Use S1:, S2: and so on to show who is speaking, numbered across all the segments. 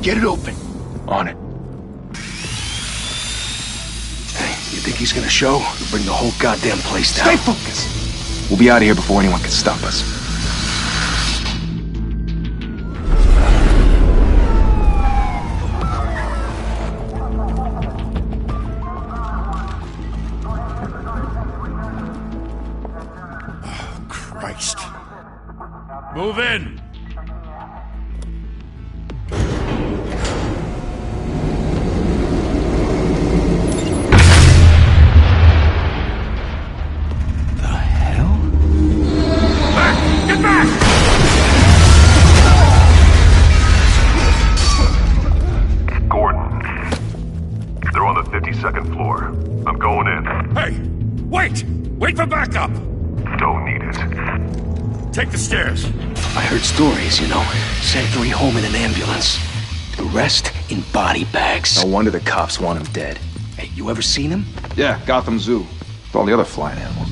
S1: Get it open. On it. Hey, you think he's gonna show? We'll bring the whole goddamn place down.
S2: Stay focused! We'll be out of here before anyone can stop us.
S3: Oh, Christ.
S4: Move in!
S5: Second floor. I'm going in.
S4: Hey! Wait! Wait for backup!
S5: Don't need it.
S4: Take the stairs.
S1: I heard stories, you know. Sent 3 home in an ambulance. The rest in body bags.
S2: No wonder the cops want him dead.
S1: Hey, you ever seen him?
S2: Yeah, Gotham Zoo. With all the other flying animals.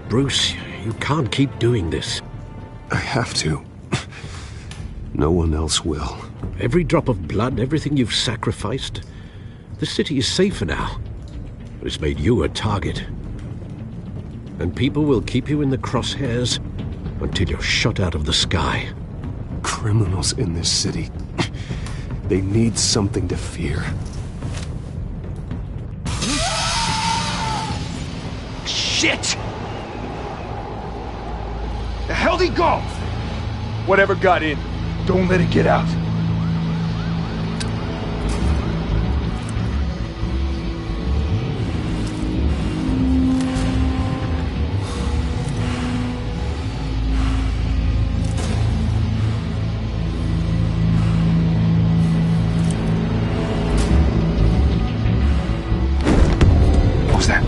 S6: Bruce, you can't keep doing this.
S7: I have to. No one else will.
S6: Every drop of blood, everything you've sacrificed. The city is safer now. But it's made you a target. And people will keep you in the crosshairs until you're shot out of the sky.
S7: Criminals in this city. They need something to fear.
S1: Shit! The hell'd he go?
S2: Whatever got in, don't let it get out. What was that?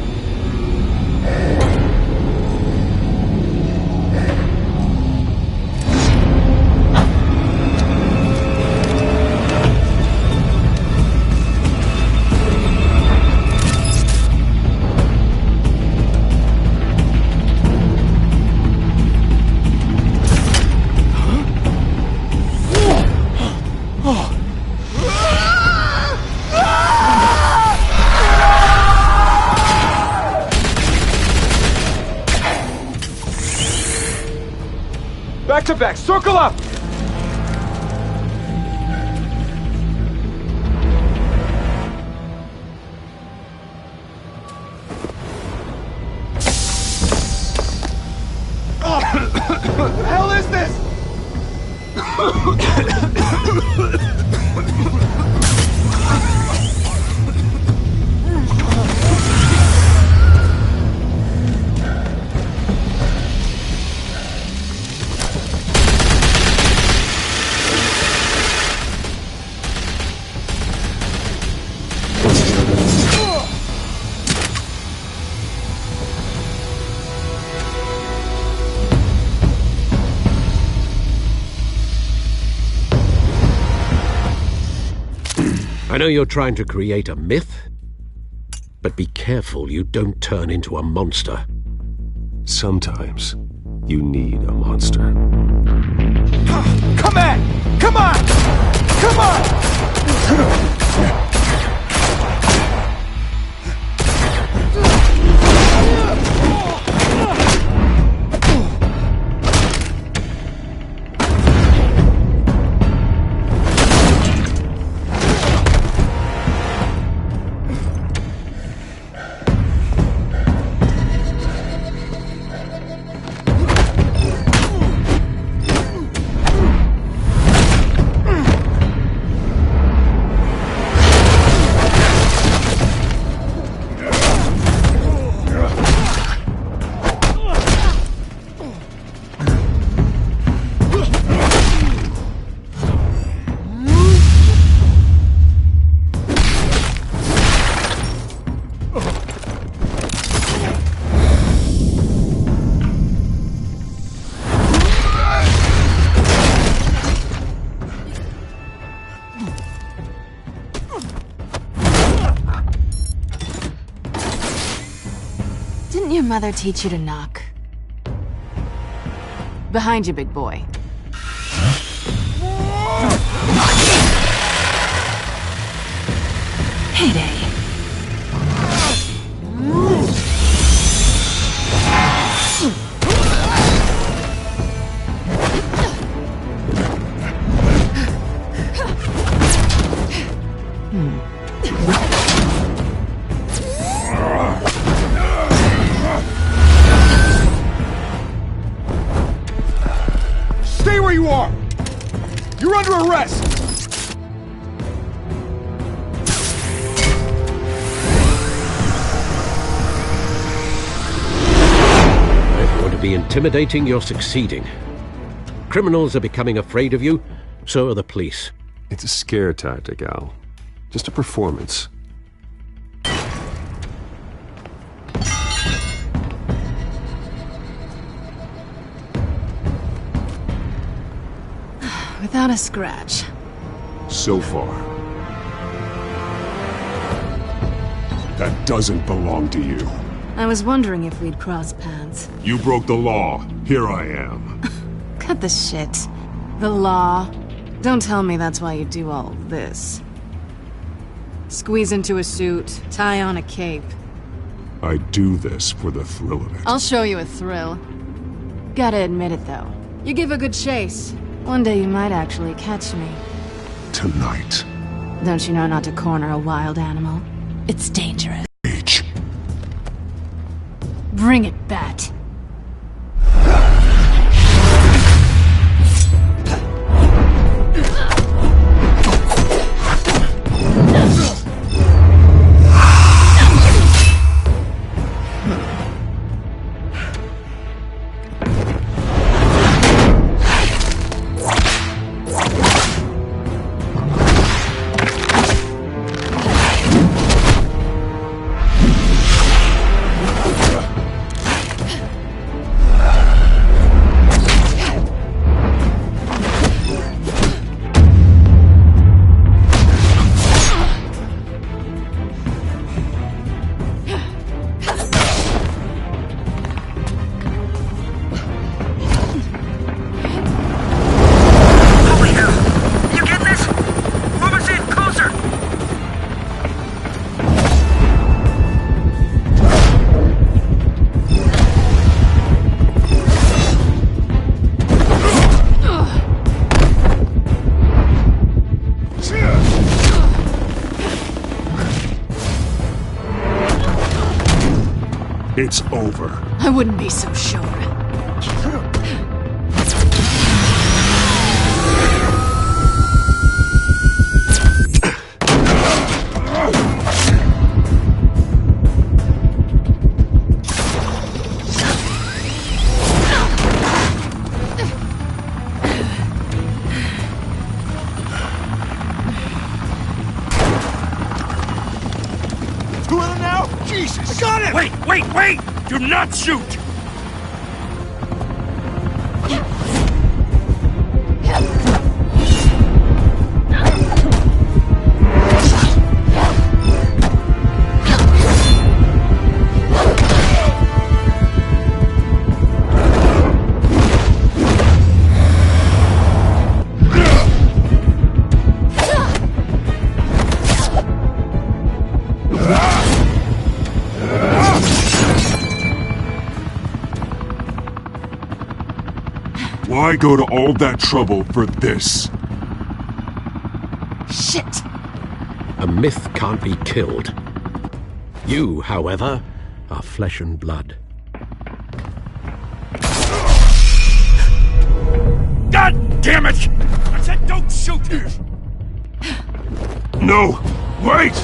S2: Back to back, circle up!
S1: What the hell is this?
S6: I know you're trying to create a myth, but be careful you don't turn into a monster.
S7: Sometimes you need a monster.
S2: Come on! Come on! Come on!
S8: mother teach you to knock? Behind you, big boy. Heyday.
S2: Stay where you are! You're under arrest!
S6: If you want to be intimidating, you're succeeding. Criminals are becoming afraid of you, so are the police.
S7: It's a scare tactic, Al. Just a performance.
S8: Without a scratch.
S3: So far. That doesn't belong to you.
S8: I was wondering if we'd cross paths.
S3: You broke the law. Here I am.
S8: Cut the shit. The law. Don't tell me that's why you do all this. Squeeze into a suit, tie on a cape.
S3: I do this for the thrill of it.
S8: I'll show you a thrill. Gotta admit it, though. You give a good chase. One day you might actually catch me.
S3: Tonight.
S8: Don't you know not to corner a wild animal? It's dangerous.
S3: H.
S8: Bring it, Bat.
S3: It's over.
S8: I wouldn't be so sure.
S2: Doing it now? Jesus! I got it!
S4: Wait! Do not shoot!
S3: Why go to all that trouble for this?
S8: Shit!
S6: A myth can't be killed. You, however, are flesh and blood.
S4: God damn it! I said don't shoot!
S3: No! Wait!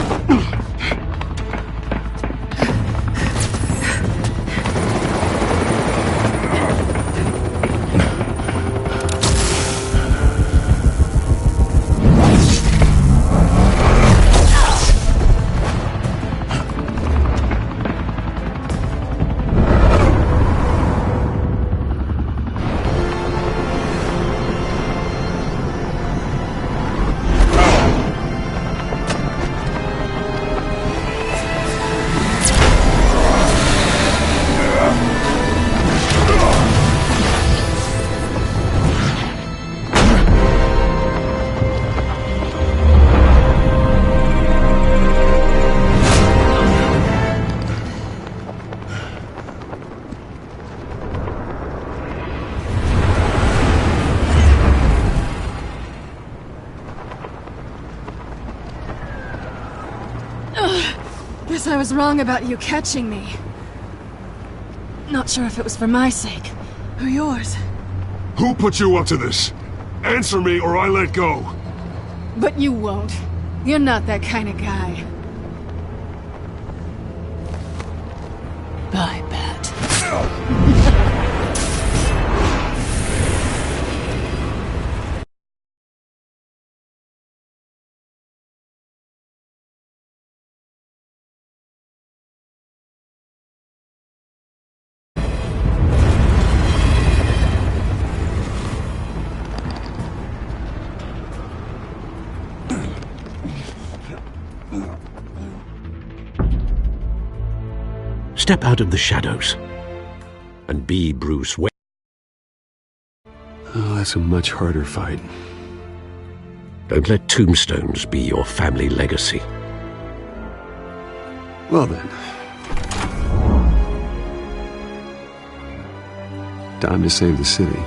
S8: I was wrong about you catching me. Not sure if it was for my sake, or yours.
S3: Who put you up to this? Answer me or I let go.
S8: But you won't. You're not that kind of guy. Bye, Bat.
S6: Step out of the shadows and be Bruce Wayne.
S7: Oh, that's a much harder fight.
S6: Don't let tombstones be your family legacy.
S7: Well then. Time to save the city.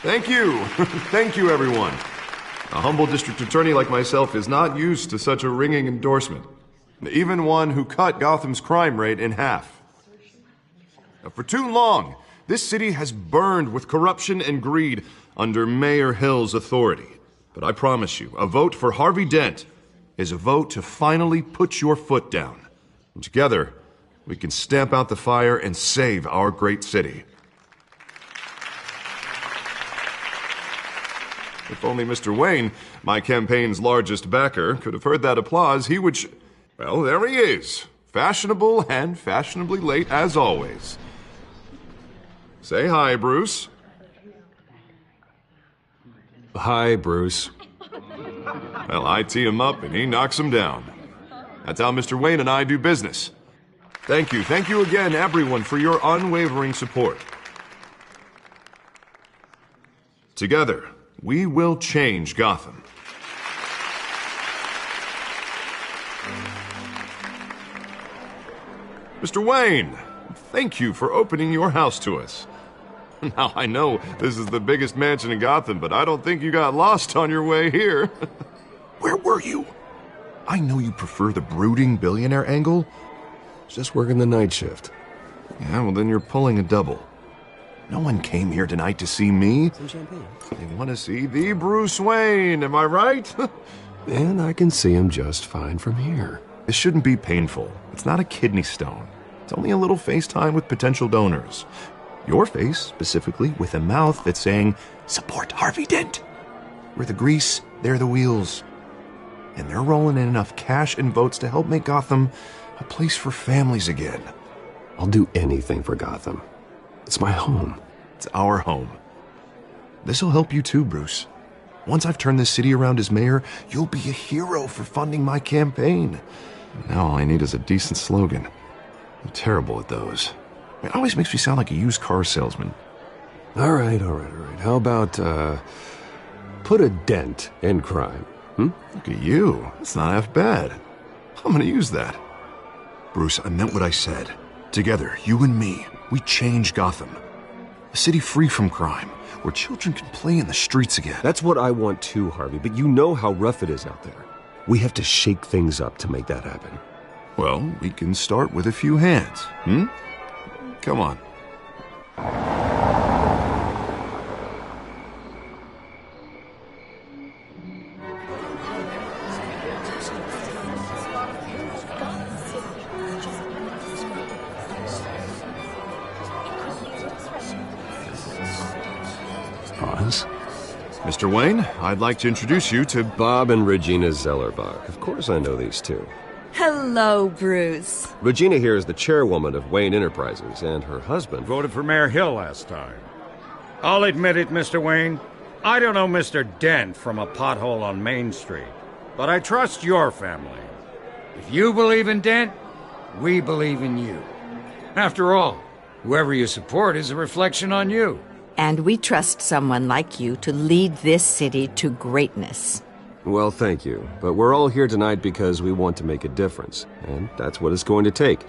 S9: Thank you. Thank you, everyone. A humble district attorney like myself is not used to such a ringing endorsement. Even one who cut Gotham's crime rate in half. For too long, this city has burned with corruption and greed under Mayor Hill's authority. But I promise you, a vote for Harvey Dent is a vote to finally put your foot down. And together, we can stamp out the fire and save our great city. If only Mr. Wayne, my campaign's largest backer, could have heard that applause, he would well, there he is. Fashionable and fashionably late as always. Say hi, Bruce.
S7: Hi, Bruce.
S9: Well, I tee him up and he knocks him down. That's how Mr. Wayne and I do business. Thank you again, everyone, for your unwavering support. Together, we will change Gotham. Mr. Wayne, thank you for opening your house to us. Now, I know this is the biggest mansion in Gotham, but I don't think you got lost on your way here. Where were you? I know you prefer the brooding billionaire angle.
S7: Just working the night shift.
S9: Yeah, well, then you're pulling a double. No one came here tonight to see me.
S7: Some champagne.
S9: They want to see the Bruce Wayne, am I right?
S7: And I can see him just fine from here.
S9: This shouldn't be painful. It's not a kidney stone. It's only a little FaceTime with potential donors. Your face, specifically, with a mouth that's saying, support Harvey Dent. We're the grease, they're the wheels. And they're rolling in enough cash and votes to help make Gotham a place for families again.
S7: I'll do anything for Gotham. It's my home.
S9: It's our home. This'll help you too, Bruce. Once I've turned this city around as mayor, you'll be a hero for funding my campaign. Now all I need is a decent slogan. I'm terrible at those. It always makes me sound like a used car salesman.
S7: All right. How about, put a dent in crime?
S9: Look at you. That's not half bad. I'm gonna use that. Bruce, I meant what I said. Together, you and me, we change Gotham. A city free from crime, where children can play in the streets again.
S7: That's what I want too, Harvey, but you know how rough it is out there. We have to shake things up to make that happen.
S9: Well, we can start with a few hands, Come on.
S7: Pause.
S9: Mr. Wayne, I'd like to introduce you to
S7: Bob and Regina Zellerbach. Of course I know these two.
S10: Hello, Bruce.
S7: Regina here is the chairwoman of Wayne Enterprises, and her husband
S4: Voted for Mayor Hill last time. I'll admit it, Mr. Wayne. I don't know Mr. Dent from a pothole on Main Street, but I trust your family. If you believe in Dent, we believe in you. After all, whoever you support is a reflection on you.
S10: And we trust someone like you to lead this city to greatness.
S7: Well, thank you. But we're all here tonight because we want to make a difference. And that's what it's going to take.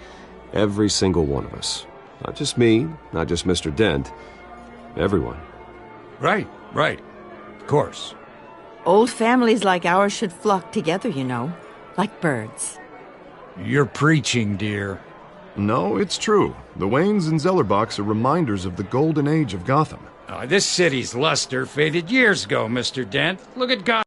S7: Every single one of us. Not just me, not just Mr. Dent. Everyone.
S4: Right. Of course.
S10: Old families like ours should flock together, you know. Like birds.
S4: You're preaching, dear.
S9: No, it's true. The Waynes and Zellerbachs are reminders of the golden age of Gotham.
S4: This city's luster faded years ago, Mr. Dent. Look at Gotham.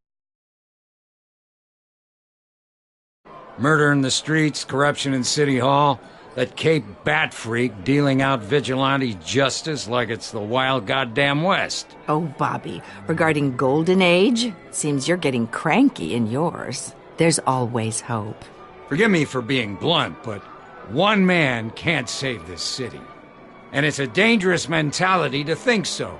S4: Murder in the streets, corruption in City Hall, that Cape Bat freak dealing out vigilante justice like it's the wild goddamn West.
S10: Oh, Bobby, regarding Golden Age, seems you're getting cranky in yours. There's always hope.
S4: Forgive me for being blunt, but one man can't save this city. And it's a dangerous mentality to think so.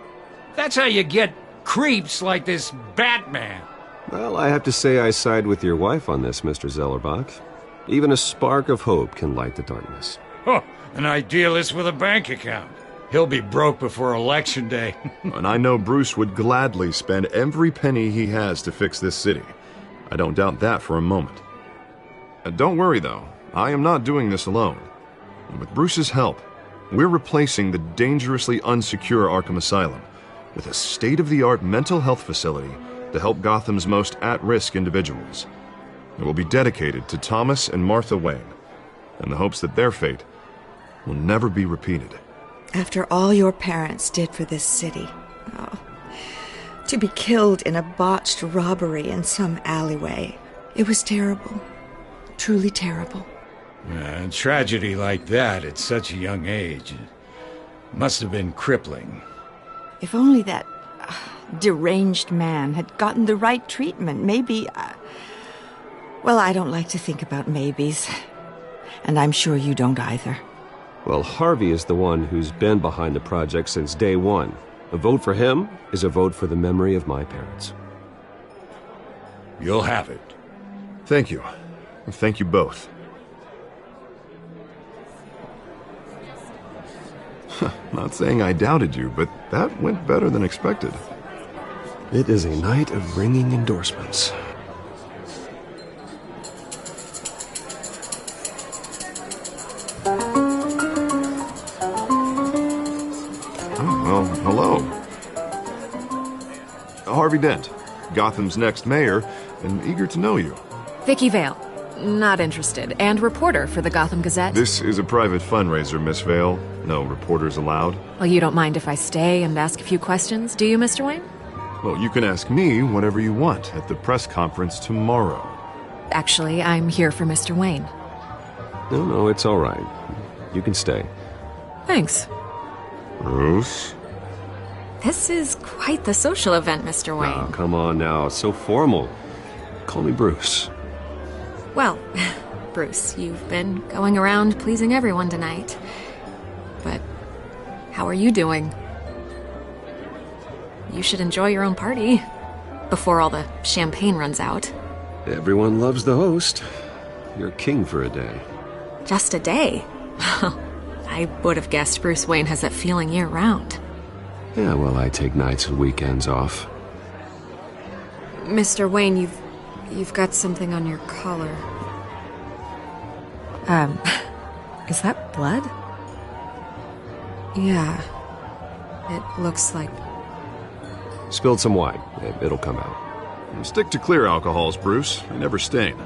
S4: That's how you get creeps like this Batman.
S7: Well, I have to say I side with your wife on this, Mr. Zellerbach. Even a spark of hope can light the darkness.
S4: Oh, an idealist with a bank account. He'll be broke before Election Day.
S9: And I know Bruce would gladly spend every penny he has to fix this city. I don't doubt that for a moment. Don't worry, though. I am not doing this alone. With Bruce's help, we're replacing the dangerously unsecure Arkham Asylum with a state-of-the-art mental health facility to help Gotham's most at-risk individuals. It will be dedicated to Thomas and Martha Wayne, in the hopes that their fate will never be repeated.
S11: After all your parents did for this city, to be killed in a botched robbery in some alleyway, it was terrible. Truly terrible.
S4: A tragedy like that at such a young age must have been crippling.
S10: If only that deranged man had gotten the right treatment, maybe... Well, I don't like to think about maybes. And I'm sure you don't either.
S7: Well, Harvey is the one who's been behind the project since day one. A vote for him is a vote for the memory of my parents.
S4: You'll have it.
S9: Thank you. Thank you both. Not saying I doubted you, but that went better than expected.
S7: It is a night of ringing endorsements.
S9: Well, hello. Harvey Dent, Gotham's next mayor, and eager to know you.
S12: Vicky Vale. Not interested. And reporter for the Gotham Gazette.
S9: This is a private fundraiser, Miss Vale. No reporters allowed.
S12: Well, you don't mind if I stay and ask a few questions, do you, Mr. Wayne?
S9: Well, you can ask me whatever you want at the press conference tomorrow.
S12: Actually, I'm here for Mr. Wayne.
S7: No, it's all right. You can stay.
S12: Thanks.
S9: Bruce?
S12: This is quite the social event, Mr. Wayne.
S7: Oh, come on now. So formal. Call me Bruce.
S12: Well, Bruce, you've been going around pleasing everyone tonight. But how are you doing? You should enjoy your own party before all the champagne runs out.
S7: Everyone loves the host. You're king for a day.
S12: Just a day? I would have guessed Bruce Wayne has that feeling year-round.
S7: Yeah, well, I take nights and weekends off.
S12: Mr. Wayne, you've got something on your collar. Is that blood? Yeah. It looks like...
S7: Spilled some wine. It'll come out.
S9: Stick to clear alcohols, Bruce. They never stain.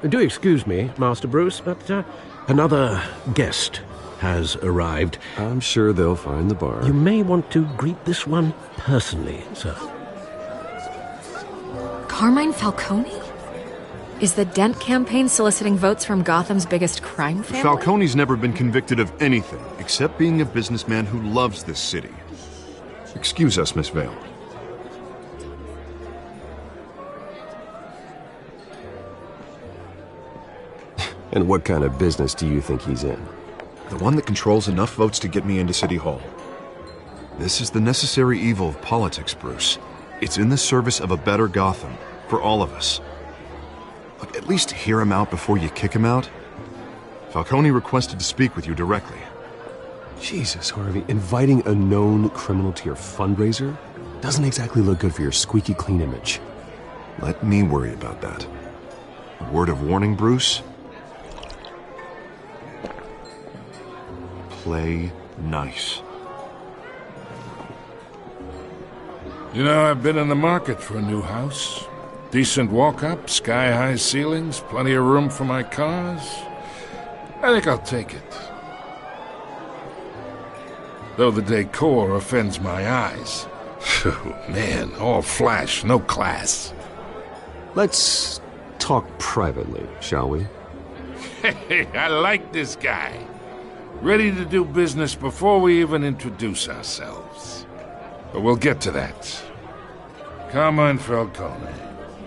S6: Do excuse me, Master Bruce, but another guest has arrived.
S7: I'm sure they'll find the bar.
S6: You may want to greet this one personally, sir.
S12: Carmine Falcone? Is the Dent campaign soliciting votes from Gotham's biggest crime family?
S9: Falcone's never been convicted of anything except being a businessman who loves this city. Excuse us, Miss Vale.
S7: And what kind of business do you think he's in?
S9: The one that controls enough votes to get me into City Hall. This is the necessary evil of politics, Bruce. It's in the service of a better Gotham, for all of us. Look, at least hear him out before you kick him out. Falcone requested to speak with you directly.
S7: Jesus, Harvey, inviting a known criminal to your fundraiser doesn't exactly look good for your squeaky clean image.
S9: Let me worry about that. A word of warning, Bruce? Play nice.
S13: You know, I've been in the market for a new house. Decent walk-up, sky-high ceilings, plenty of room for my cars. I think I'll take it. Though the decor offends my eyes. Oh, man, all flash, no class.
S7: Let's talk privately, shall we?
S13: Hey, I like this guy. Ready to do business before we even introduce ourselves. But we'll get to that. Carmine Falcone,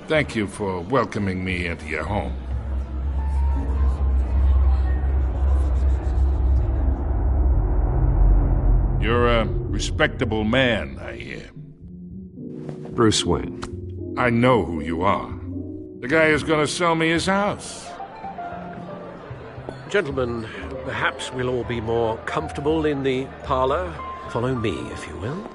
S13: thank you for welcoming me into your home. You're a respectable man, I hear.
S7: Bruce Wayne.
S13: I know who you are. The guy who's gonna sell me his house.
S6: Gentlemen, perhaps we'll all be more comfortable in the parlor. Follow me, if you will.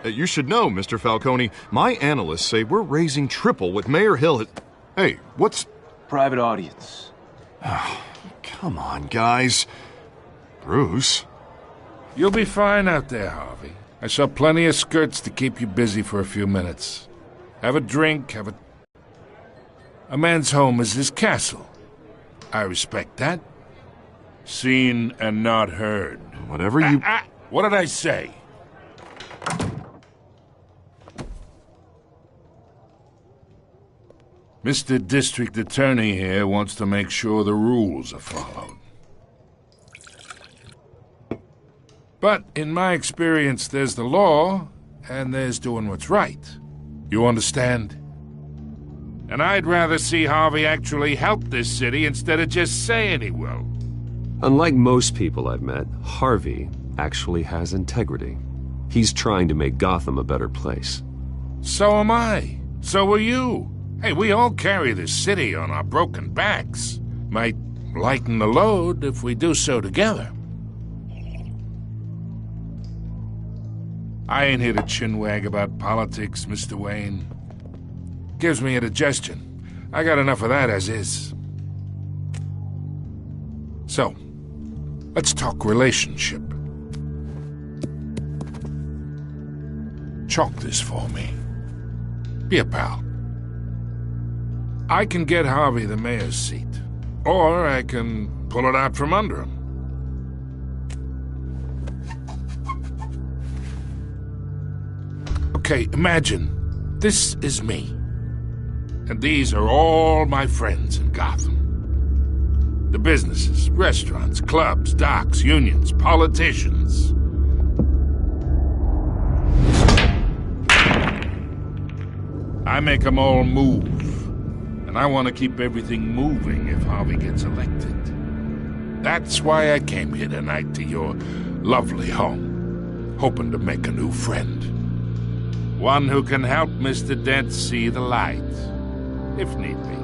S9: You should know, Mr. Falcone, my analysts say we're raising triple what Mayor Hill had... Hey, what's...
S1: Private audience.
S9: Oh, come on, guys. Bruce?
S13: You'll be fine out there, Harvey. I saw plenty of skirts to keep you busy for a few minutes. Have a drink, A man's home is his castle. I respect that. Seen and not heard.
S9: Whatever you...
S13: What did I say? Mr. District Attorney here wants to make sure the rules are followed. But in my experience, there's the law, and there's doing what's right. You understand? And I'd rather see Harvey actually help this city instead of just saying he will.
S7: Unlike most people I've met, Harvey actually has integrity. He's trying to make Gotham a better place.
S13: So am I. So are you. Hey, we all carry this city on our broken backs. Might lighten the load if we do so together. I ain't here to chinwag about politics, Mr. Wayne. Gives me indigestion. I got enough of that as is. So, let's talk relationship. Chalk this for me. Be a pal. I can get Harvey the mayor's seat, or I can pull it out from under him. Okay, imagine this is me, and these are all my friends in Gotham. The businesses, restaurants, clubs, docks, unions, politicians. I make them all move. And I want to keep everything moving if Harvey gets elected. That's why I came here tonight to your lovely home, hoping to make a new friend. One who can help Mr. Dent see the light, if need be.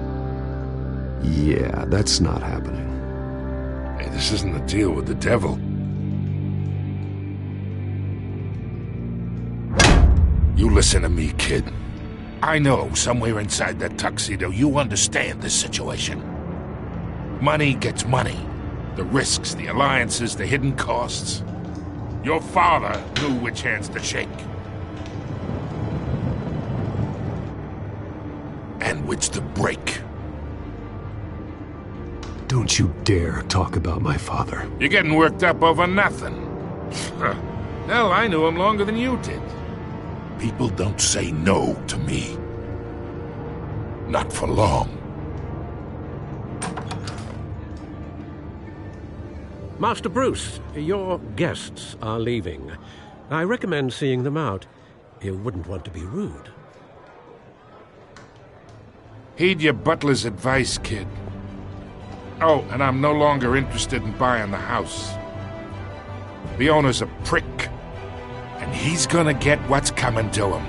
S7: Yeah, that's not happening.
S13: Hey, this isn't a deal with the devil. You listen to me, kid. I know, somewhere inside that tuxedo, you understand this situation. Money gets money. The risks, the alliances, the hidden costs. Your father knew which hands to shake. And which to break.
S7: Don't you dare talk about my father.
S13: You're getting worked up over nothing. Hell, I knew him longer than you did. People don't say no to me. Not for long.
S6: Master Bruce, your guests are leaving. I recommend seeing them out. You wouldn't want to be rude.
S13: Heed your butler's advice, kid. Oh, and I'm no longer interested in buying the house. The owner's a prick. And he's gonna get what's coming to him.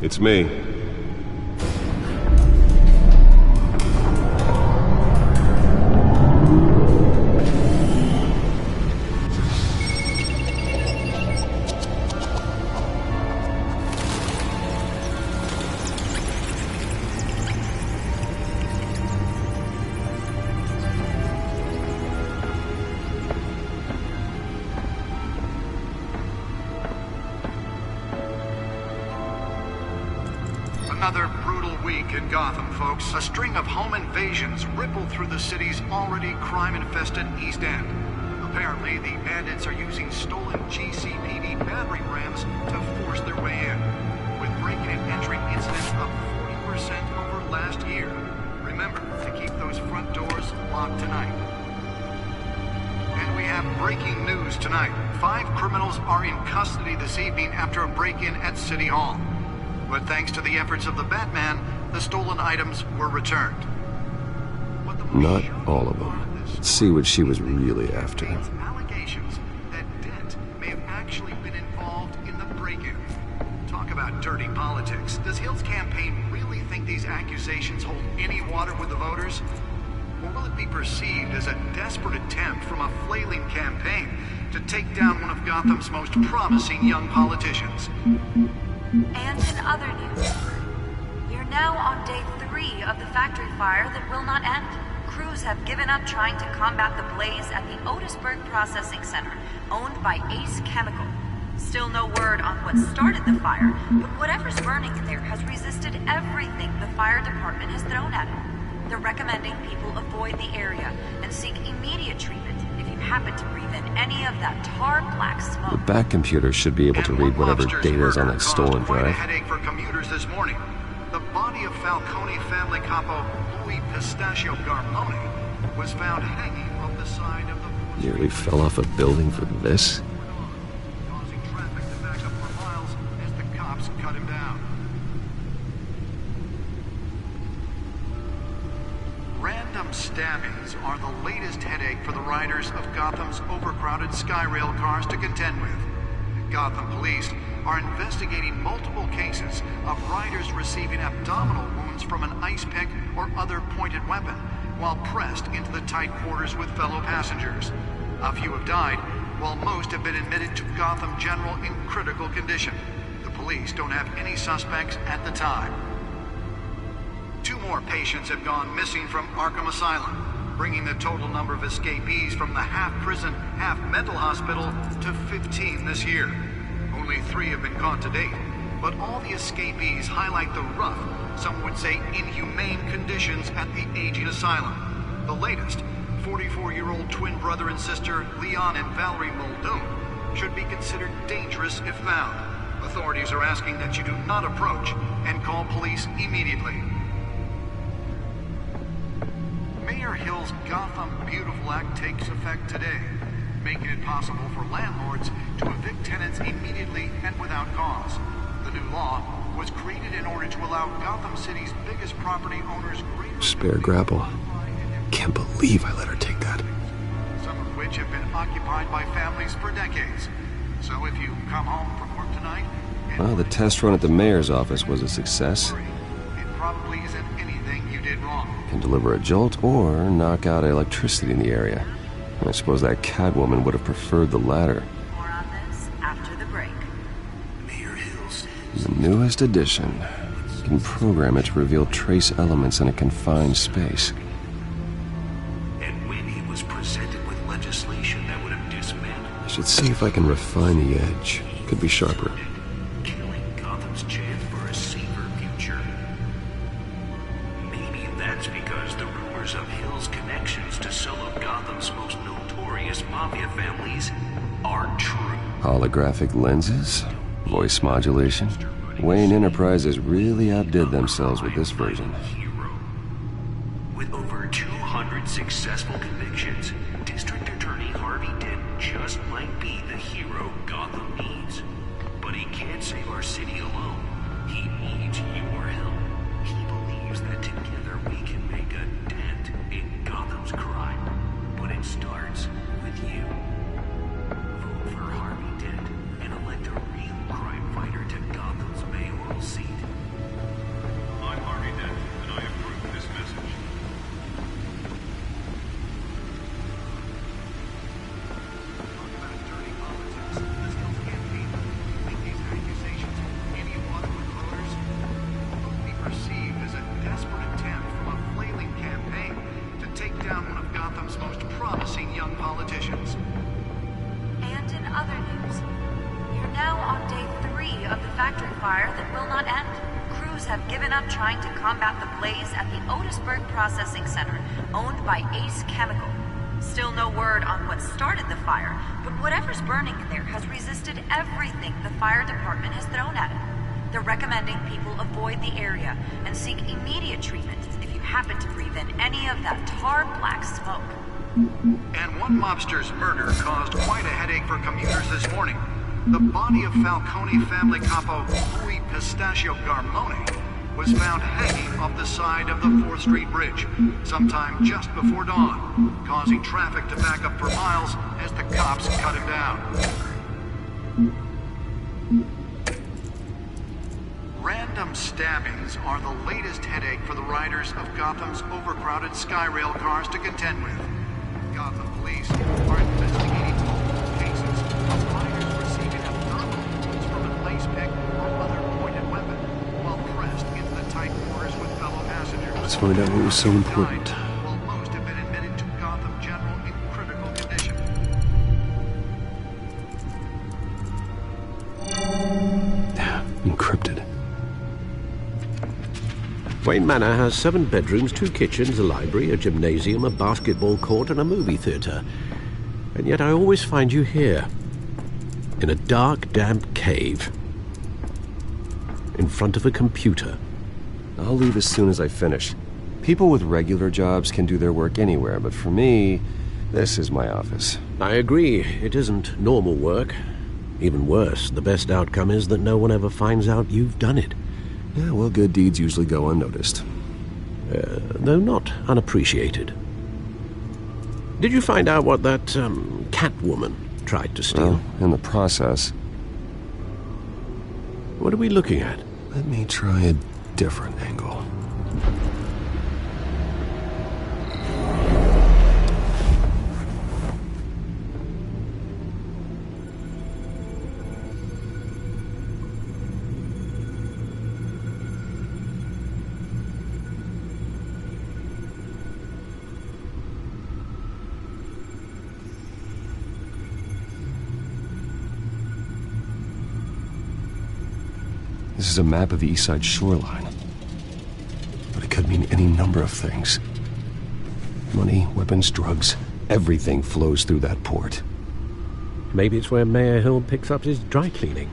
S7: It's me.
S14: Another brutal week in Gotham, folks. A string of home invasions rippled through the city's already crime-infested East End. Apparently, the bandits are using stolen GCPD battering rams to force their way in, with breaking and entering incidents up 40% over last year. Remember to keep those front doors locked tonight. And we have breaking news tonight. 5 criminals are in custody this evening after a break-in at City Hall. But thanks to the efforts of the Batman, the stolen items were returned.
S7: Not all of them. Let's see what she was really after.
S14: Allegations that Dent may have actually been involved in the break-in. Talk about dirty politics. Does Hill's campaign really think these accusations hold any water with the voters? Or will it be perceived as a desperate attempt from a flailing campaign to take down one of Gotham's most promising young politicians?
S15: And in other news, you're now on day 3 of the factory fire that will not end. Crews have given up trying to combat the blaze at the Otisburg Processing Center, owned by Ace Chemical. Still no word on what started the fire, but whatever's burning in there has resisted everything the fire department has thrown at it. They're recommending people avoid the area and seek immediate treatment if you happen to breathe in any of that tar black smoke.
S7: The back computer should be able to read whatever data is on that stolen
S14: Quite a
S7: drive.
S14: headache for commuters this morning. The body of Falcone family capo Louis Pistachio Garmoni was found hanging off the side of the...
S7: Nearly fell off a building for this?
S14: Causing traffic to back up for miles as the cops cut him down. Random stabbings are the latest headache for the riders of Gotham's overcrowded Skyrail cars to contend with. Gotham police are investigating multiple cases of riders receiving abdominal wounds from an ice pick or other pointed weapon while pressed into the tight quarters with fellow passengers. A few have died, while most have been admitted to Gotham General in critical condition. The police don't have any suspects at the time. 2 more patients have gone missing from Arkham Asylum, bringing the total number of escapees from the half-prison, half-mental hospital to 15 this year. Only 3 have been caught to date, but all the escapees highlight the rough, some would say inhumane conditions at the aging asylum. The latest, 44-year-old twin brother and sister Leon and Valerie Muldoon, should be considered dangerous if found. Authorities are asking that you do not approach and call police immediately. Mayor Hill's Gotham Beautiful Act takes effect today, making it possible for landlords to evict tenants immediately and without cause. The new law was created in order to allow Gotham City's biggest property owners greater...
S7: Spare grapple. Can't believe I let her take that.
S14: Some of which have been occupied by families for decades. So if you come home from work tonight...
S7: Well, the test run at the mayor's office was a success.
S14: It probably isn't anything you did wrong.
S7: Can deliver a jolt or knock out electricity in the area. I suppose that Catwoman would have preferred the latter.
S15: More on this after the break.
S1: Mayor Hills.
S7: The newest addition. You can program it to reveal trace elements in a confined space.
S1: And when he was presented with legislation that would have dismantled...
S7: I should see if I can refine the edge. Could be sharper.
S1: Killing Gotham's chance for a safer future. Maybe that's because the rumors of Hill's connections to some of Gotham's most notorious mafia families are true.
S7: Holographic lenses? Voice modulation? Wayne Enterprises really outdid themselves with this version.
S1: With over 200 successful convictions, District Attorney Harvey Dent just might be the hero Gotham needs. But he can't save our city alone. He needs your help. He believes that together we can make a dent in Gotham's crime. But it starts with you. Vote for Harvey Dent and elect a real crime fighter to Gotham's mayoral seat.
S15: factory fire that will not end. Crews have given up trying to combat the blaze at the Otisburg Processing Center, owned by Ace Chemical. Still no word on what started the fire, but whatever's burning in there has resisted everything the fire department has thrown at it. They're recommending people avoid the area and seek immediate treatment if you happen to breathe in any of that tar black smoke.
S14: And one mobster's murder caused quite a headache for commuters this morning. The body of Falcone family capo Louis Pistachio Garmone was found hanging off the side of the 4th Street Bridge sometime just before dawn, causing traffic to back up for miles as the cops cut him down. Random stabbings are the latest headache for the riders of Gotham's overcrowded Skyrail cars to contend with. Gotham police are investigating multiple cases of riders receiving abdominal wounds from a lace pick or other pointed weapon while pressed into the tight quarters with fellow passengers.
S7: Let's find out what was so important.
S14: While most have been admitted to Gotham General in critical condition.
S7: Encrypted.
S6: Wayne Manor has 7 bedrooms, 2 kitchens, a library, a gymnasium, a basketball court, and a movie theatre. And yet I always find you here, in a dark, damp cave, in front of a computer.
S7: I'll leave as soon as I finish. People with regular jobs can do their work anywhere, but for me, this is my office.
S6: I agree, it isn't normal work. Even worse, the best outcome is that no one ever finds out you've done it.
S7: Yeah, well, good deeds usually go unnoticed.
S6: Though not unappreciated. Did you find out what that, Catwoman tried to steal?
S7: Well, in the process.
S6: What are we looking at?
S7: Let me try a different angle. This is a map of the East Side shoreline. But it could mean any number of things. Money, weapons, drugs, everything flows through that port.
S6: Maybe it's where Mayor Hill picks up his dry cleaning.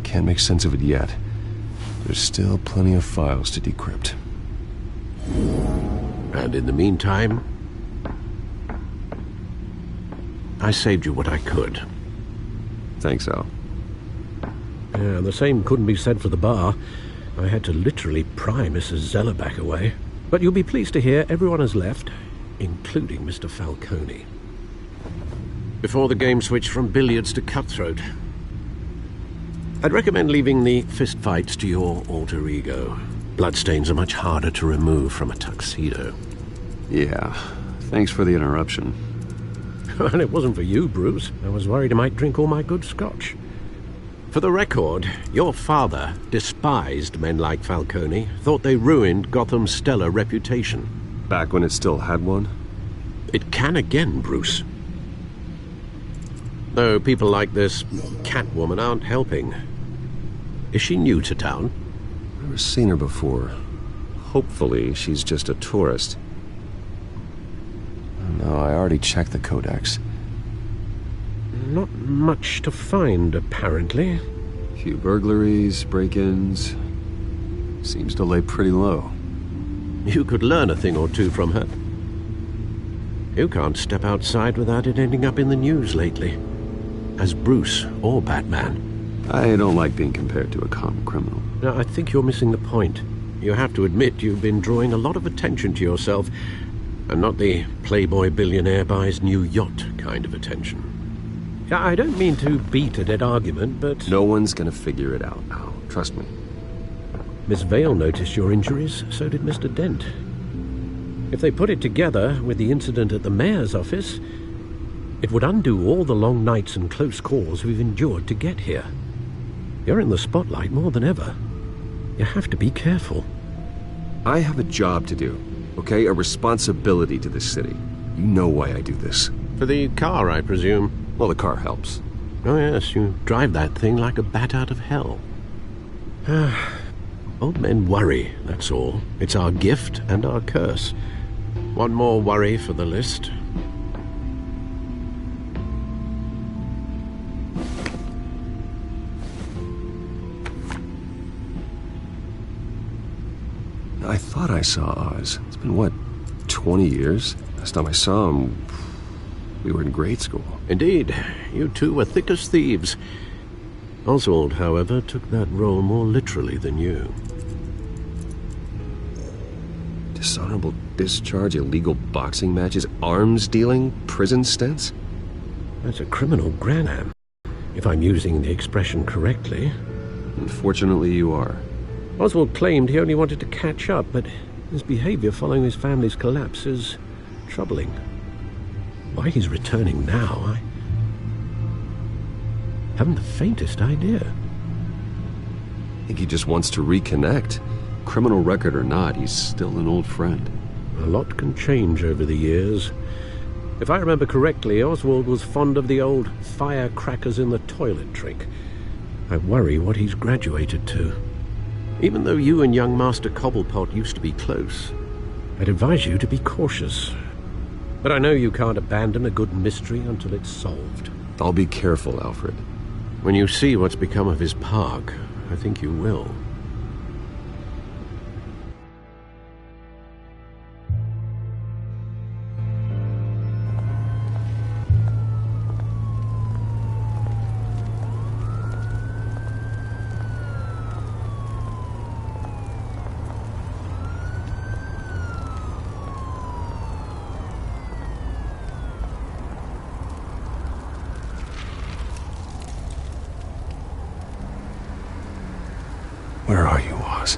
S7: Can't make sense of it yet. There's still plenty of files to decrypt.
S6: And in the meantime, I saved you what I could.
S7: Thanks, Al.
S6: Yeah, the same couldn't be said for the bar. I had to literally pry Mrs. Zellerback away. But you'll be pleased to hear everyone has left, including Mr. Falcone. Before the game switched from billiards to cutthroat. I'd recommend leaving the fistfights to your alter ego. Bloodstains are much harder to remove from a tuxedo.
S7: Yeah, thanks for the interruption.
S6: And it wasn't for you, Bruce. I was worried I might drink all my good scotch. For the record, your father despised men like Falcone, thought they ruined Gotham's stellar reputation.
S7: Back when it still had one?
S6: It can again, Bruce. Though people like this Catwoman aren't helping. Is she new to town?
S7: Never seen her before. Hopefully, she's just a tourist. No, I already checked the codex.
S6: Not much to find, apparently.
S7: Few burglaries, break-ins. Seems to lay pretty low.
S6: You could learn a thing or two from her. You can't step outside without it ending up in the news lately. As Bruce or Batman.
S7: I don't like being compared to a common criminal.
S6: No, I think you're missing the point. You have to admit you've been drawing a lot of attention to yourself, and not the playboy billionaire buys new yacht kind of attention. I don't mean to beat a dead argument, but...
S7: No one's gonna figure it out now. Trust me.
S6: Miss Vale noticed your injuries, so did Mr. Dent. If they put it together with the incident at the mayor's office, it would undo all the long nights and close calls we've endured to get here. You're in the spotlight more than ever. You have to be careful.
S7: I have a job to do, okay? A responsibility to this city. You know why I do this.
S6: For the car, I presume.
S7: Well, the car helps.
S6: Oh yes, you drive that thing like a bat out of hell. Old men worry, that's all. It's our gift and our curse. One more worry for the list.
S7: I thought I saw Oz. It's been, what, 20 years? Last time I saw him, we were in grade school.
S6: Indeed. You two were thick as thieves. Oswald, however, took that role more literally than you.
S7: Dishonorable discharge, illegal boxing matches, arms dealing, prison stints?
S6: That's a criminal granam, if I'm using the expression correctly.
S7: Unfortunately, you are.
S6: Oswald claimed he only wanted to catch up, but his behavior following his family's collapse is troubling. Why he's returning now, I haven't the faintest idea.
S7: I think he just wants to reconnect. Criminal record or not, he's still an old friend.
S6: A lot can change over the years. If I remember correctly, Oswald was fond of the old firecrackers in the toilet trick. I worry what he's graduated to. Even though you and young Master Cobblepot used to be close, I'd advise you to be cautious. But I know you can't abandon a good mystery until it's solved.
S7: I'll be careful, Alfred.
S6: When you see what's become of his park, I think you will.
S7: Where are you, Oz?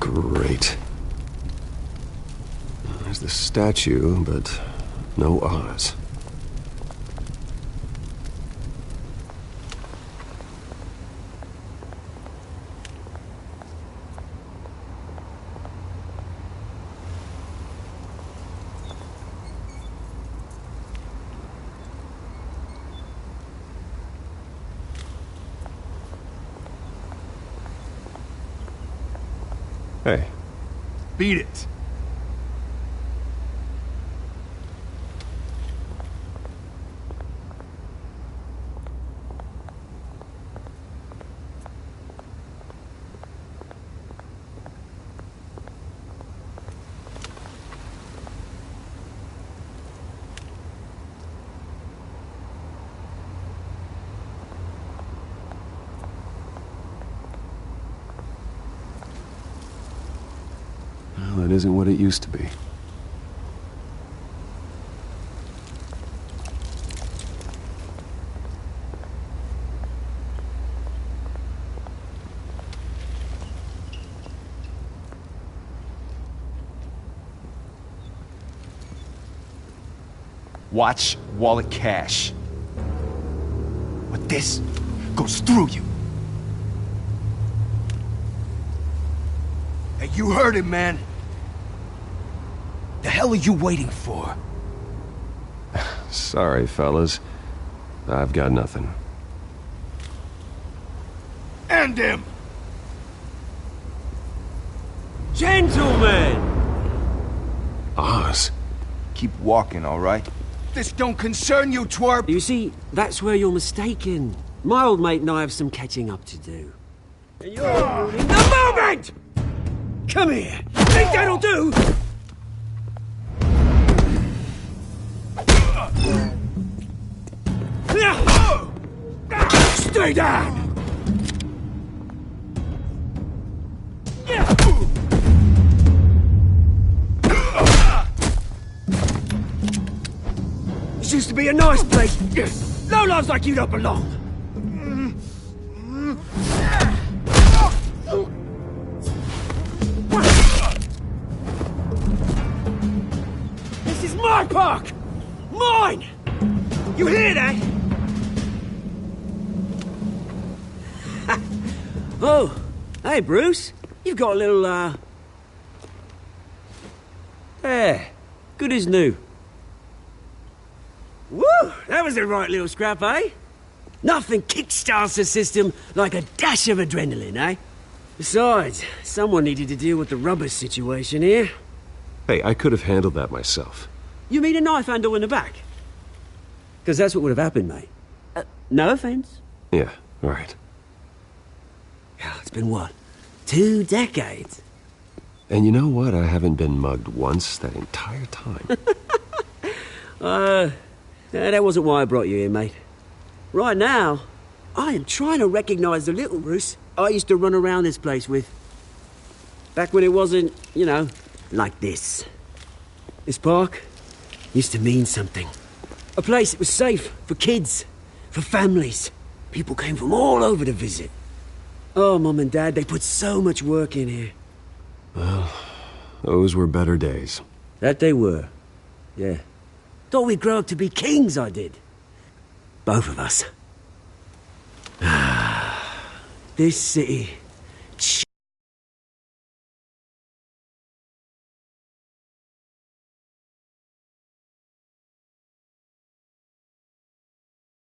S7: Great. There's the statue, but no Oz. Hey.
S2: Beat it.
S7: Well, it isn't what it used to be.
S2: Watch wallet cash. But this goes through you. Hey, you heard it, man. The hell are you waiting for?
S7: Sorry, fellas. I've got nothing.
S2: End him!
S16: Gentlemen!
S7: Oz.
S2: Keep walking, all right? This don't concern you, twerp!
S16: You see, that's where you're mistaken. My old mate and I have some catching up to do. And you're ruining the moment! Come here! Think that'll do? Stay down! This used to be a nice place. Lowlifes like you don't belong. This is my park! Mine! You hear that? Oh, hey, Bruce. You've got a little, Yeah, good as new. Woo! That was a right little scrap, eh? Nothing kickstarts the system like a dash of adrenaline, eh? Besides, someone needed to deal with the rubber situation here.
S7: Hey, I could have handled that myself.
S16: You mean a knife handle in the back? Because that's what would have happened, mate. No offense.
S7: Yeah, right.
S16: It's been what? 2 decades?
S7: And you know what? I haven't been mugged once that entire time.
S16: That wasn't why I brought you here, mate. Right now, I am trying to recognize the little Bruce I used to run around this place with. Back when it wasn't, you know, like this. This park used to mean something. A place that was safe for kids, for families. People came from all over to visit. Oh, Mum and Dad, they put so much work in here.
S7: Well, those were better days.
S16: That they were. Yeah. Thought we'd grow up to be kings, I did. Both of us. This city...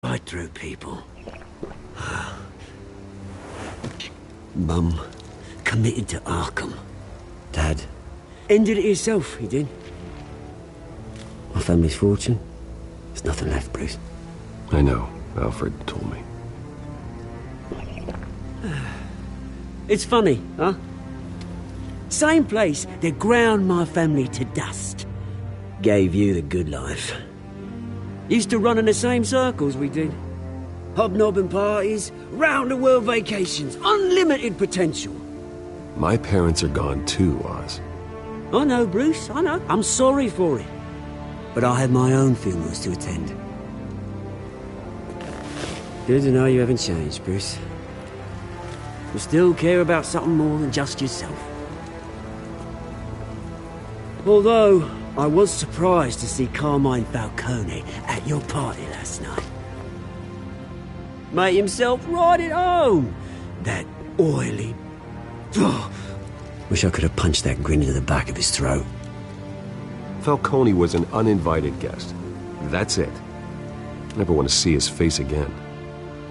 S16: right through people. Mum committed to Arkham. Dad ended it himself, he did. My family's fortune. There's nothing left, Bruce.
S7: I know. Alfred told me.
S16: It's funny, huh? Same place that ground my family to dust. Gave you the good life. Used to run in the same circles we did. Hobnobbing parties, round-the-world vacations, unlimited potential.
S7: My parents are gone too, Oz.
S16: I know, Bruce, I know. I'm sorry for it. But I had my own funerals to attend. Good to know you haven't changed, Bruce. You still care about something more than just yourself. Although, I was surprised to see Carmine Falcone at your party last night. Made himself right at home. That oily... Oh, wish I could have punched that grin into the back of his throat.
S7: Falcone was an uninvited guest. That's it. Never want to see his face again.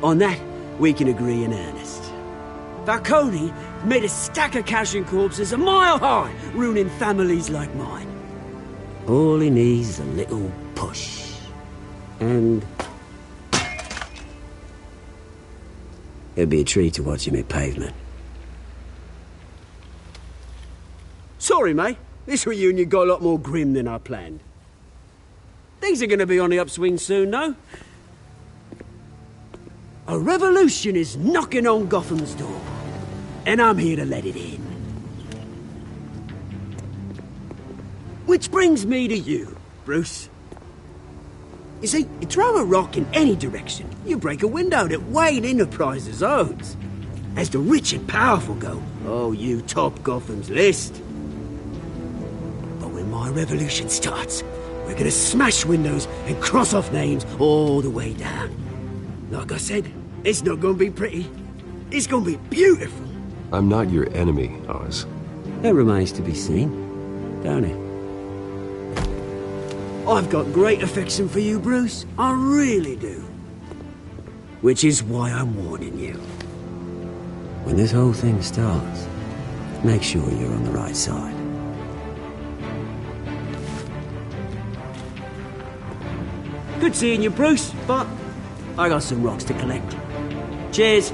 S16: On that, we can agree in earnest. Falcone made a stack of cash and corpses a mile high, ruining families like mine. All he needs is a little push. And... it'd be a treat to watch him hit pavement. Sorry, mate. This reunion got a lot more grim than I planned. Things are going to be on the upswing soon, though. A revolution is knocking on Gotham's door. And I'm here to let it in. Which brings me to you, Bruce. You see, you throw a rock in any direction, you break a window that Wayne Enterprises owns. As the rich and powerful go, oh, you top Gotham's list. But when my revolution starts, we're gonna smash windows and cross off names all the way down. Like I said, it's not gonna be pretty. It's gonna be beautiful.
S7: I'm not your enemy, Oz.
S16: That remains to be seen, don't it? I've got great affection for you, Bruce. I really do. Which is why I'm warning you. When this whole thing starts, make sure you're on the right side. Good seeing you, Bruce, but I got some rocks to collect. Cheers.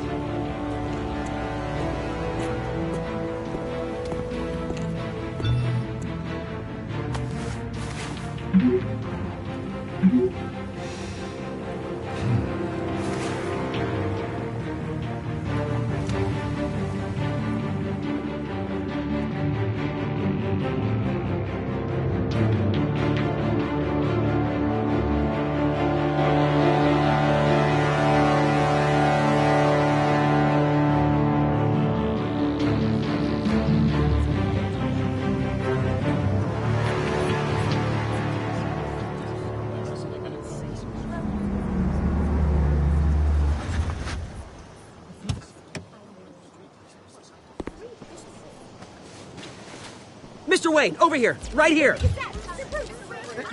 S16: Mr. Wayne, over here, right here.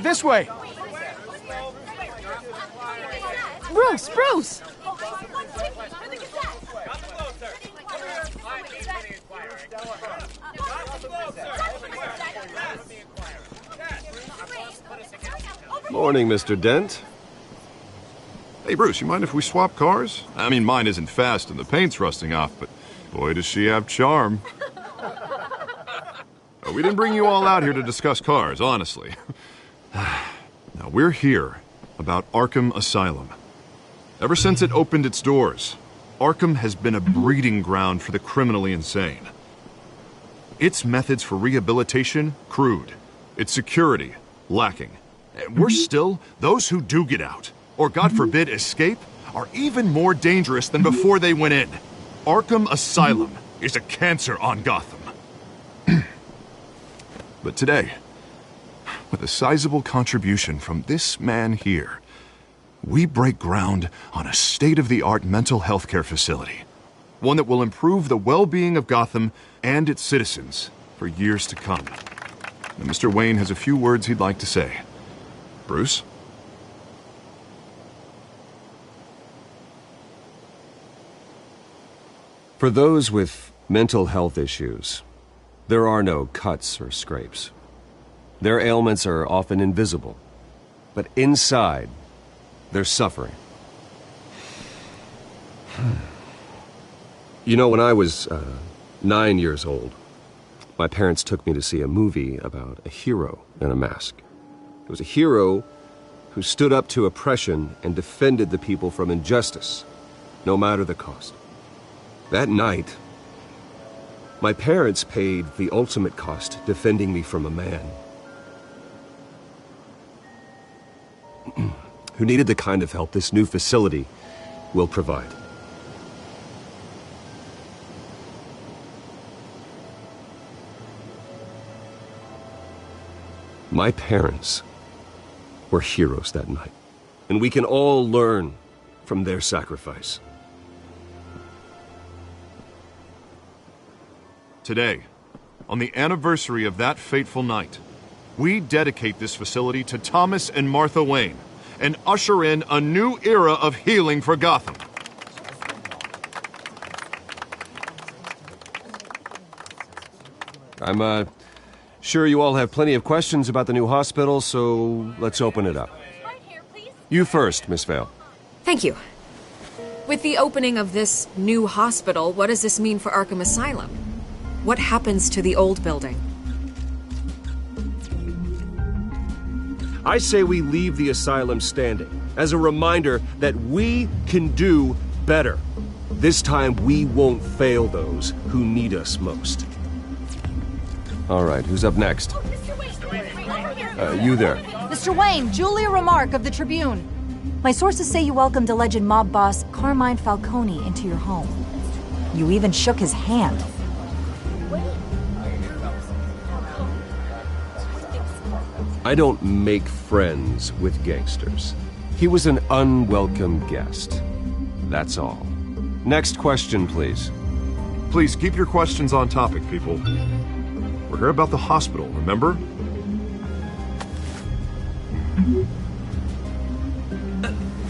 S2: This way.
S8: Bruce!
S7: Morning, Mr. Dent.
S9: Hey, Bruce, you mind if we swap cars? I mean, mine isn't fast and the paint's rusting off, but boy, does she have charm. We didn't bring you all out here to discuss cars, honestly. Now, we're here about Arkham Asylum. Ever since it opened its doors, Arkham has been a breeding ground for the criminally insane. Its methods for rehabilitation, crude. Its security, lacking. And worse still, those who do get out, or God forbid escape, are even more dangerous than before they went in. Arkham Asylum is a cancer on Gotham. But today, with a sizable contribution from this man here, we break ground on a state-of-the-art mental health care facility. One that will improve the well-being of Gotham and its citizens for years to come. And Mr. Wayne has a few words he'd like to say. Bruce?
S7: For those with mental health issues, there are no cuts or scrapes. Their ailments are often invisible, but inside, they're suffering. You know, when I was 9 years old, my parents took me to see a movie about a hero in a mask. It was a hero who stood up to oppression and defended the people from injustice, no matter the cost. That night, my parents paid the ultimate cost defending me from a man who needed the kind of help this new facility will provide. My parents were heroes that night, and we can all learn from their sacrifice.
S9: Today, on the anniversary of that fateful night, we dedicate this facility to Thomas and Martha Wayne and usher in a new era of healing for Gotham.
S7: I'm sure you all have plenty of questions about the new hospital, so let's open it up. You first, Miss Vale.
S12: Thank you. With the opening of this new hospital, what does this mean for Arkham Asylum? What happens to the old building?
S7: I say we leave the asylum standing as a reminder that we can do better. This time we won't fail those who need us most. All right, who's up next? You there.
S17: Mr. Wayne, Julia Remark of the Tribune. My sources say you welcomed alleged mob boss Carmine Falcone into your home. You even shook his hand.
S7: I don't make friends with gangsters. He was an unwelcome guest. That's all. Next question, please.
S9: Please keep your questions on topic, people. We're here about the hospital, remember?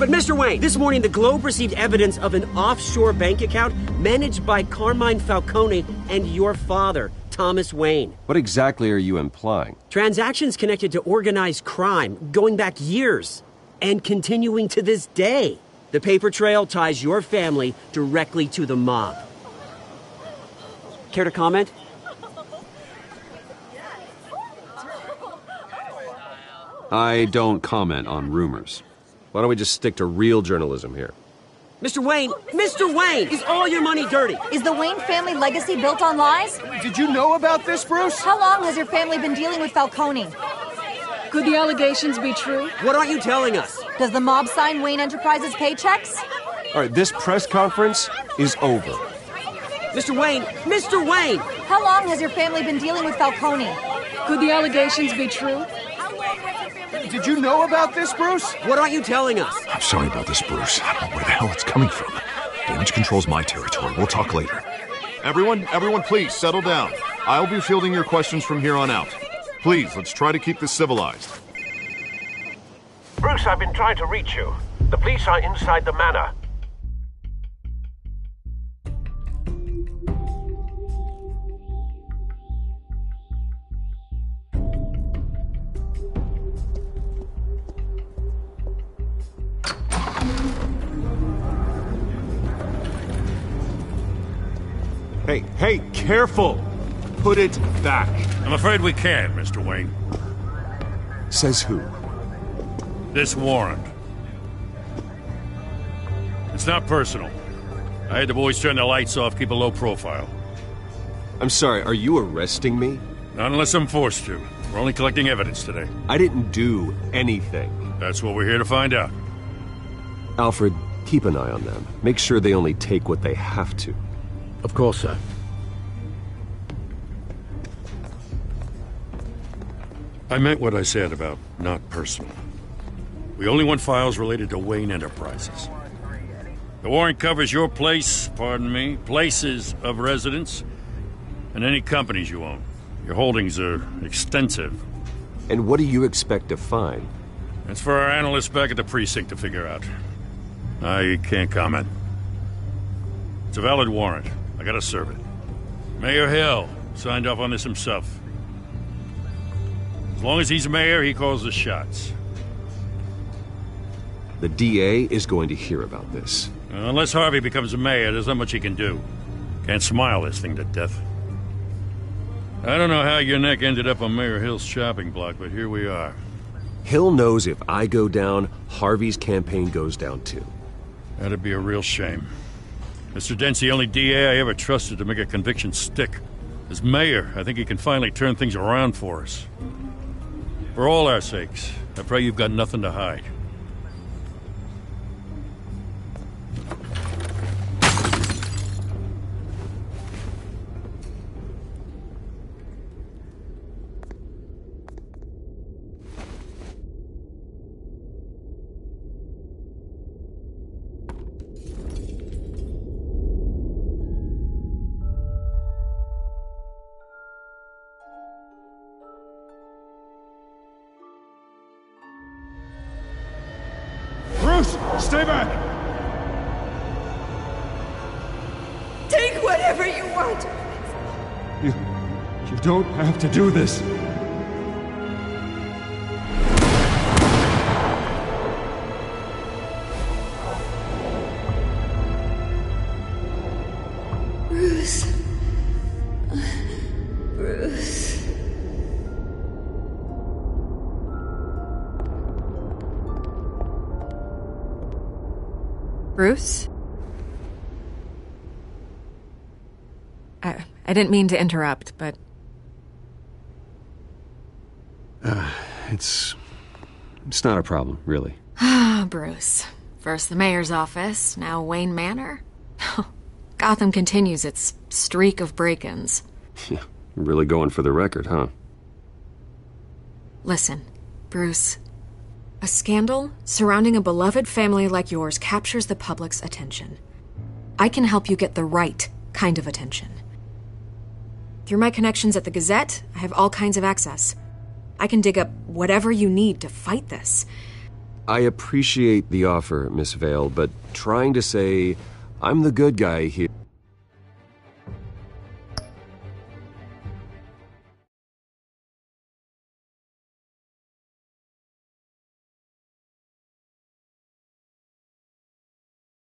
S16: But Mr. Wayne, this morning the Globe received evidence of an offshore bank account managed by Carmine Falcone and your father, Thomas Wayne.
S7: What exactly are you implying?
S16: Transactions connected to organized crime going back years and continuing to this day. The paper trail ties your family directly to the mob. Care to comment?
S7: I don't comment on rumors. Why don't we just stick to real journalism here?
S16: Mr. Wayne, is all your money dirty?
S17: Is the Wayne family legacy built on lies?
S2: Did you know about this, Bruce?
S17: How long has your family been dealing with Falcone?
S8: Could the allegations be true?
S16: What aren't you telling us?
S17: Does the mob sign Wayne Enterprises paychecks?
S7: All right, this press conference is over.
S16: Mr. Wayne!
S17: How long has your family been dealing with Falcone?
S8: Could the allegations be true?
S2: Did you know about this, Bruce?
S16: What aren't you telling us?
S5: I'm sorry about this, Bruce. I don't know where the hell it's coming from. Damage control's my territory. We'll talk later.
S9: Everyone, please settle down. I'll be fielding your questions from here on out. Please, let's try to keep this civilized.
S18: Bruce, I've been trying to reach you. The police are inside the manor.
S2: Hey, careful! Put it back.
S4: I'm afraid we can't, Mr. Wayne.
S3: Says who?
S4: This warrant. It's not personal. I had the boys turn the lights off, keep a low profile.
S7: I'm sorry, are you arresting me?
S4: Not unless I'm forced to. We're only collecting evidence today.
S7: I didn't do anything.
S4: That's what we're here to find out.
S7: Alfred, keep an eye on them. Make sure they only take what they have to.
S6: Of course, sir.
S4: I meant what I said about not personal. We only want files related to Wayne Enterprises. The warrant covers your places of residence, and any companies you own. Your holdings are extensive.
S7: And what do you expect to find?
S4: That's for our analysts back at the precinct to figure out. I can't comment. It's a valid warrant. I gotta serve it. Mayor Hill signed off on this himself. As long as he's mayor, he calls the shots.
S7: The DA is going to hear about this.
S4: Unless Harvey becomes a mayor, there's not much he can do. Can't smile this thing to death. I don't know how your neck ended up on Mayor Hill's shopping block, but here we are.
S7: Hill knows if I go down, Harvey's campaign goes down too.
S4: That'd be a real shame. Mr. Dent's the only DA I ever trusted to make a conviction stick. As mayor, I think he can finally turn things around for us. For all our sakes, I pray you've got nothing to hide.
S2: Stay back!
S11: Take whatever you want!
S2: You don't have to do this.
S11: Bruce. Bruce.
S12: Bruce? I didn't mean to interrupt, but...
S7: It's not a problem, really.
S12: Ah, Bruce. First the mayor's office, now Wayne Manor. Gotham continues its streak of break-ins.
S7: Yeah, really going for the record, huh?
S12: Listen, Bruce. A scandal surrounding a beloved family like yours captures the public's attention. I can help you get the right kind of attention. Through my connections at the Gazette, I have all kinds of access. I can dig up whatever you need to fight this.
S7: I appreciate the offer, Miss Vale, but trying to say I'm the good guy here